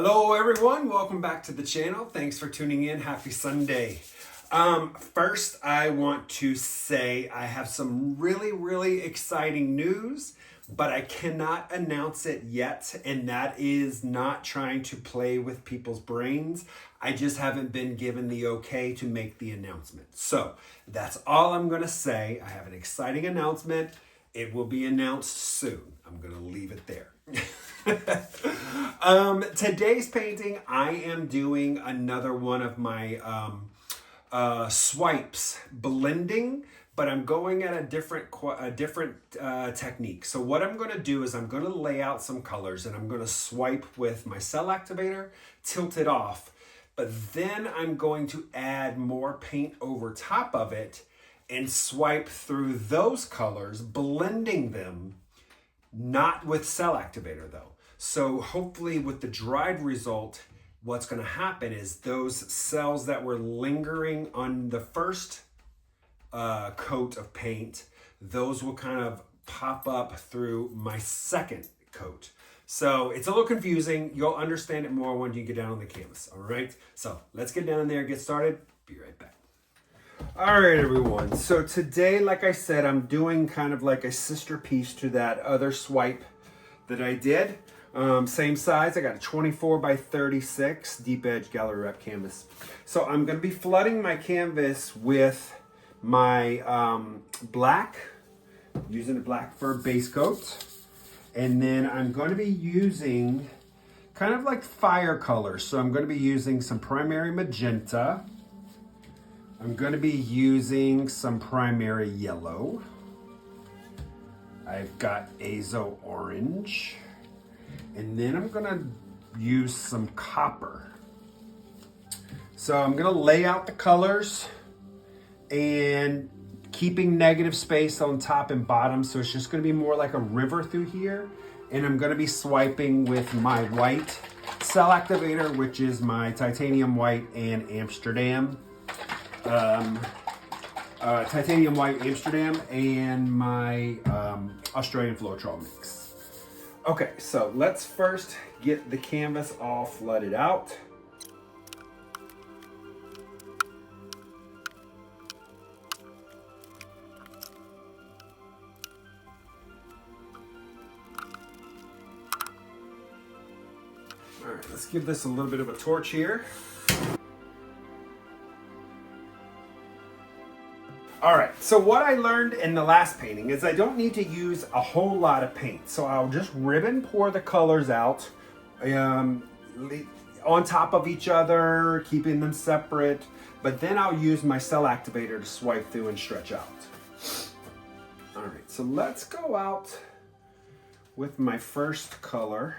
Hello everyone, welcome back to the channel. Thanks for tuning in. Happy Sunday. First, I want to say I have some really exciting news, but I cannot announce it yet, and that is not trying to play with people's brains. I just haven't been given the okay to make the announcement. So that's all I'm gonna say. I have an exciting announcement. It will be announced soon. I'm gonna leave it there. Today's painting, I am doing another one of my swipes blending, but I'm going at a different technique. So what I'm going to do is I'm going to lay out some colors and I'm going to swipe with my cell activator, tilt it off, but then I'm going to add more paint over top of it and swipe through those colors, blending them, not with cell activator though. So hopefully with the dried result, what's going to happen is those cells that were lingering on the first coat of paint, those will kind of pop up through my second coat. So it's a little confusing. You'll understand it more when you get down on the canvas. All right. So let's get down there, get started. Be right back. All right, everyone. So today, like I said, I'm doing kind of like a sister piece to that other swipe that I did. Same size. I got a 24 by 36 deep edge gallery wrap canvas. So I'm going to be flooding my canvas with my black, using a black for base coat. And then I'm going to be using kind of like fire colors. So I'm going to be using some primary magenta. I'm going to be using some primary yellow. I've got Azo Orange. And then I'm going to use some copper. So I'm going to lay out the colors and keeping negative space on top and bottom. So it's just going to be more like a river through here. And I'm going to be swiping with my white cell activator, which is my titanium white and Amsterdam. Titanium white Amsterdam and my Australian Floetrol mix. Okay, so let's first get the canvas all flooded out. All right, let's give this a little bit of a torch here. All right, so what I learned in the last painting is I don't need to use a whole lot of paint. So I'll just ribbon pour the colors out on top of each other, keeping them separate. But then I'll use my cell activator to swipe through and stretch out. All right, so let's go out with my first color.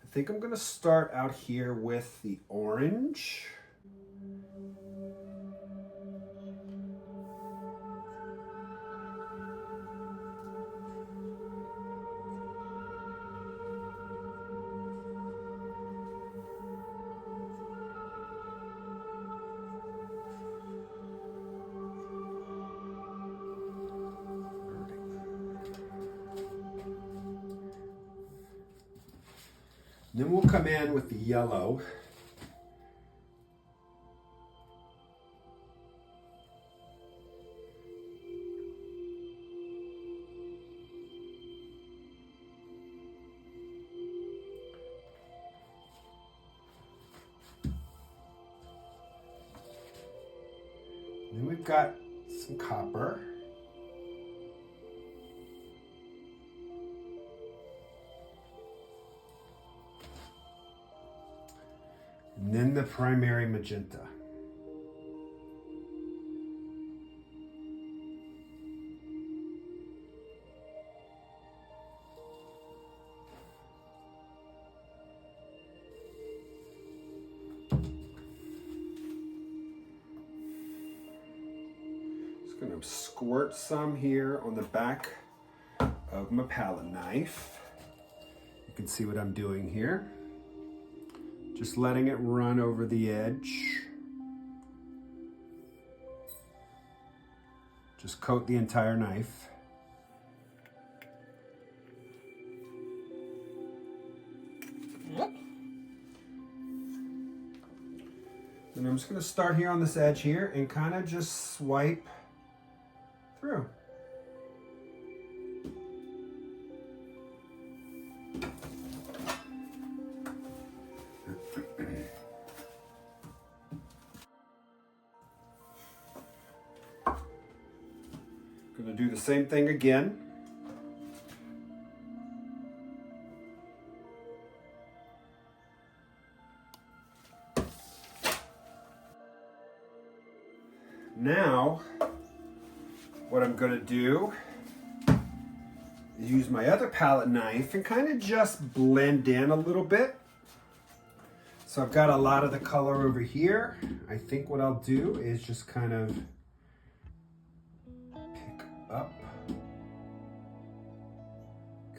I think I'm gonna start out here with the orange. Then we'll come in with the yellow. Then we've got some copper. And then the primary magenta. Just gonna squirt some here on the back of my palette knife. You can see what I'm doing here. Just letting it run over the edge. Just coat the entire knife. just going to start here on this edge here and kind of just swipe through. Going to do the same thing again. Now, what I'm going to do is use my other palette knife and kind of just blend in a little bit. So I've got a lot of the color over here. I think what I'll do is just kind of pick up,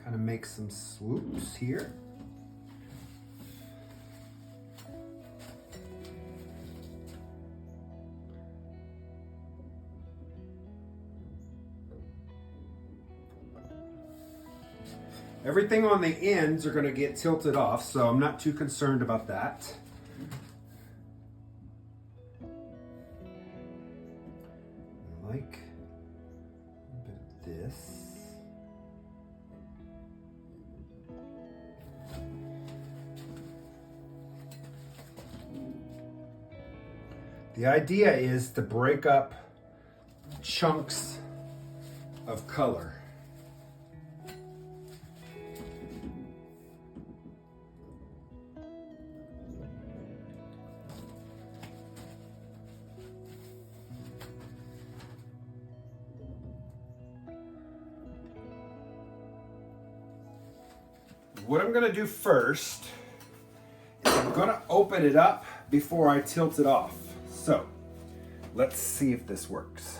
kind of make some swoops here. Everything on the ends are going to get tilted off, so I'm not too concerned about that. I like a bit of this. The idea is to break up chunks of color. What I'm going to do first is I'm going to open it up before I tilt it off. So let's see if this works.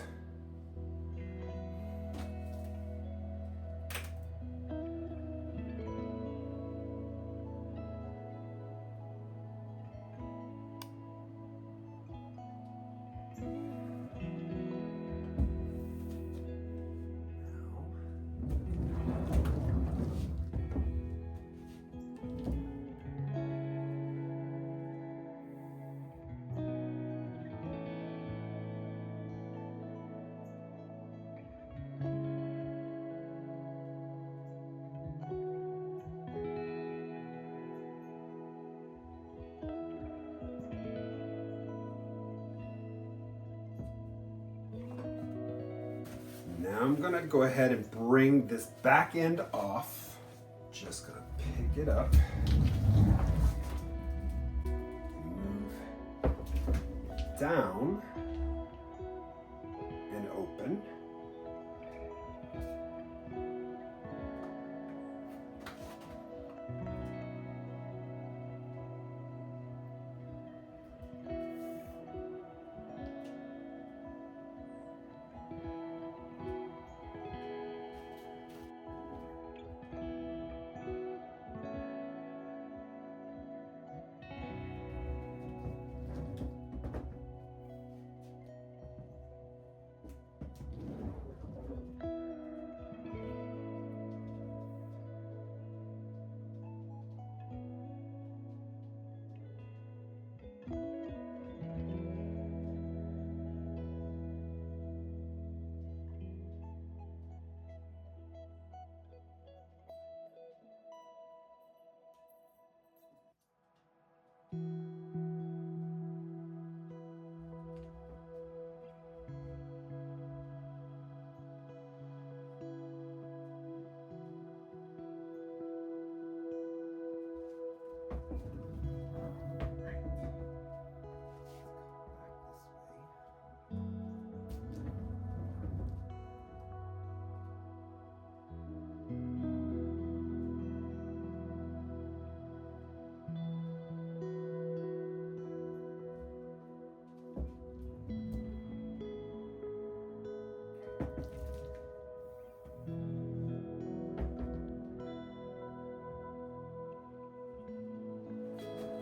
Now I'm going to go ahead and bring this back end off. Just going to pick it up. Move down and open.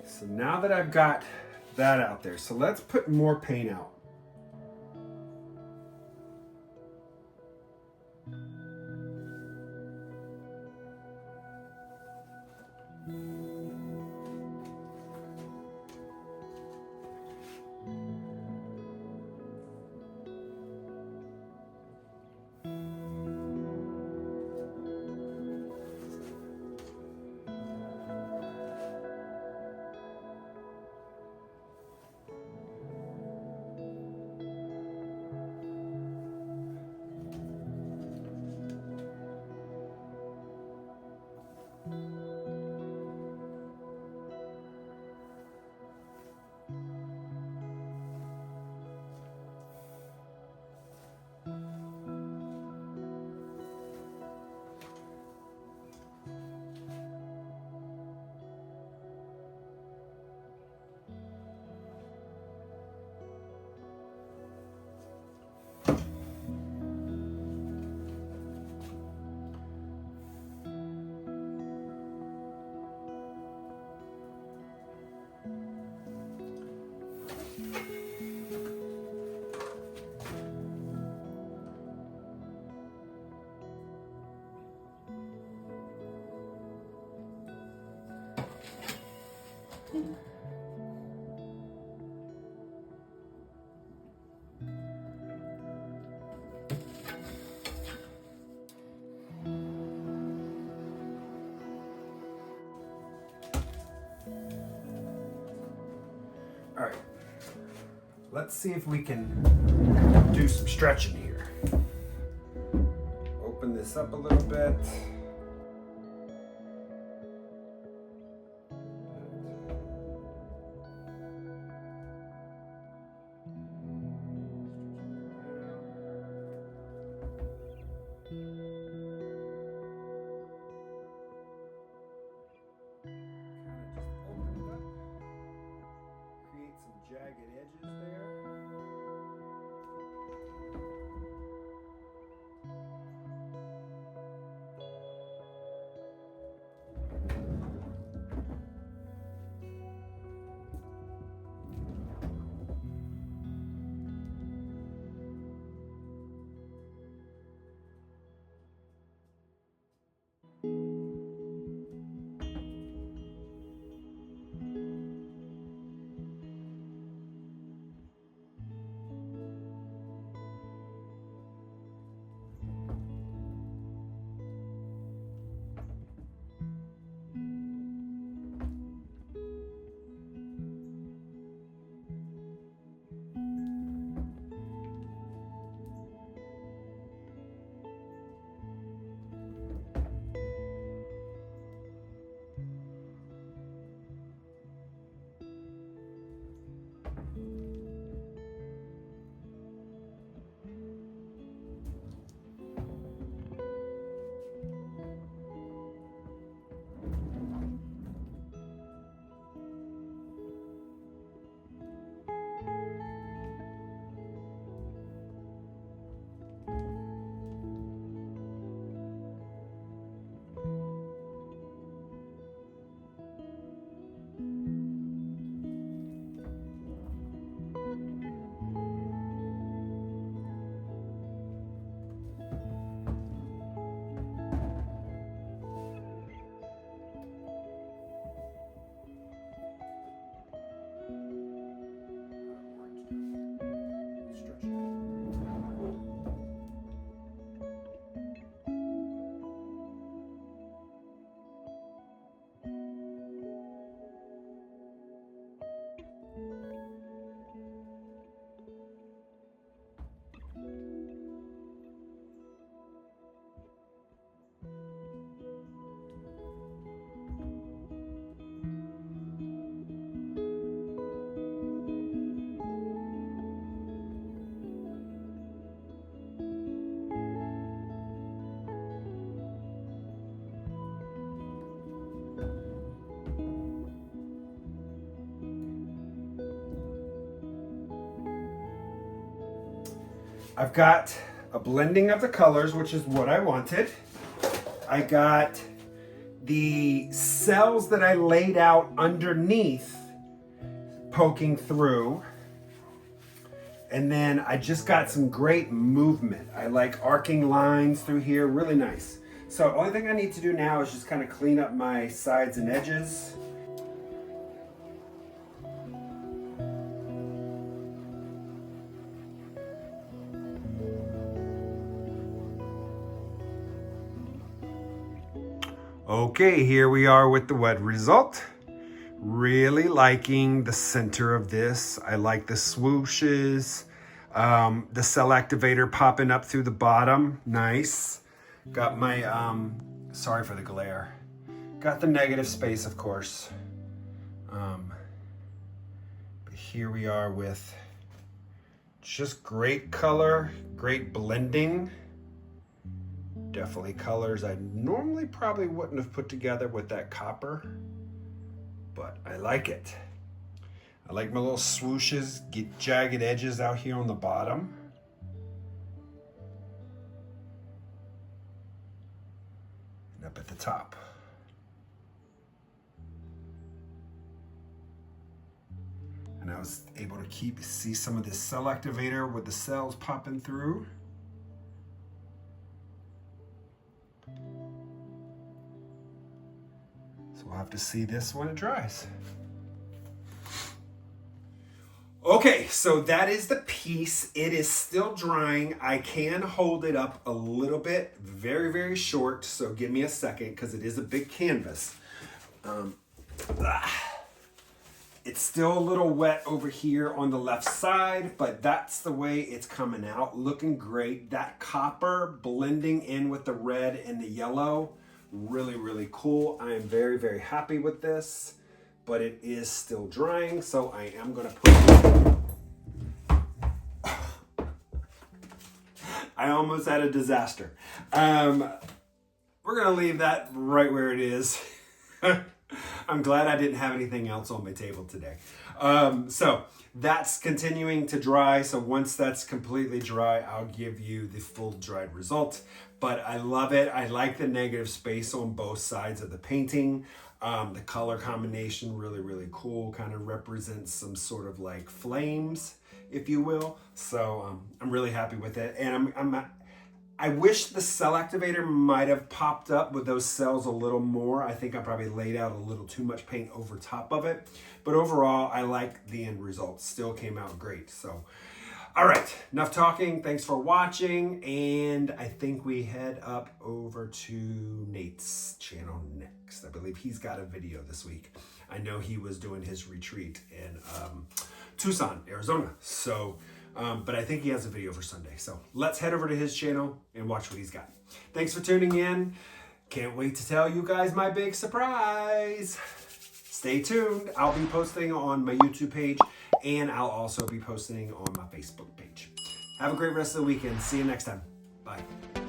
So now that I've got that out there, so let's put more paint out. Let's see if we can do some stretching here. Open this up a little bit. Jagged edges there. I've got a blending of the colors, which is what I wanted. I got the cells that I laid out underneath poking through. And then I just got some great movement. I like arcing lines through here, really nice. So only thing I need to do now is just kind of clean up my sides and edges. Okay, here we are with the wet result. Really liking the center of this. I like the swooshes, the cell activator popping up through the bottom, nice. Got my, sorry for the glare. Got the negative space, of course. But here we are with just great color, great blending. Definitely colors I normally probably wouldn't have put together with that copper, but I like it. I like my little swooshes, get jagged edges out here on the bottom. And up at the top. And I was able to see some of this cell activator with the cells popping through. So we'll have to see this when it dries. Okay, so that is the piece. It is still drying. I can hold it up a little bit, very, very short. So give me a second because it is a big canvas. It's still a little wet over here on the left side, but that's the way it's coming out. Looking great. That copper blending in with the red and the yellow. Really, really cool. I am very, very happy with this, but it is still drying, so I am going to put... I almost had a disaster. We're going to leave that right where it is. I'm glad I didn't have anything else on my table today. So that's continuing to dry. So once that's completely dry, I'll give you the full dried result. But I love it. I like the negative space on both sides of the painting. The color combination, really, really cool. Kind of represents some sort of like flames, if you will. So I'm really happy with it. And I wish the cell activator might have popped up with those cells a little more. I think I probably laid out a little too much paint over top of it. But overall, I like the end result. Still came out great. So, all right, enough talking. Thanks for watching. And I think we head up over to Nate's channel next. I believe he's got a video this week. I know he was doing his retreat in Tucson, Arizona. So... but I think he has a video for Sunday. So let's head over to his channel and watch what he's got. Thanks for tuning in. Can't wait to tell you guys my big surprise. Stay tuned. I'll be posting on my YouTube page and I'll also be posting on my Facebook page. Have a great rest of the weekend. See you next time. Bye.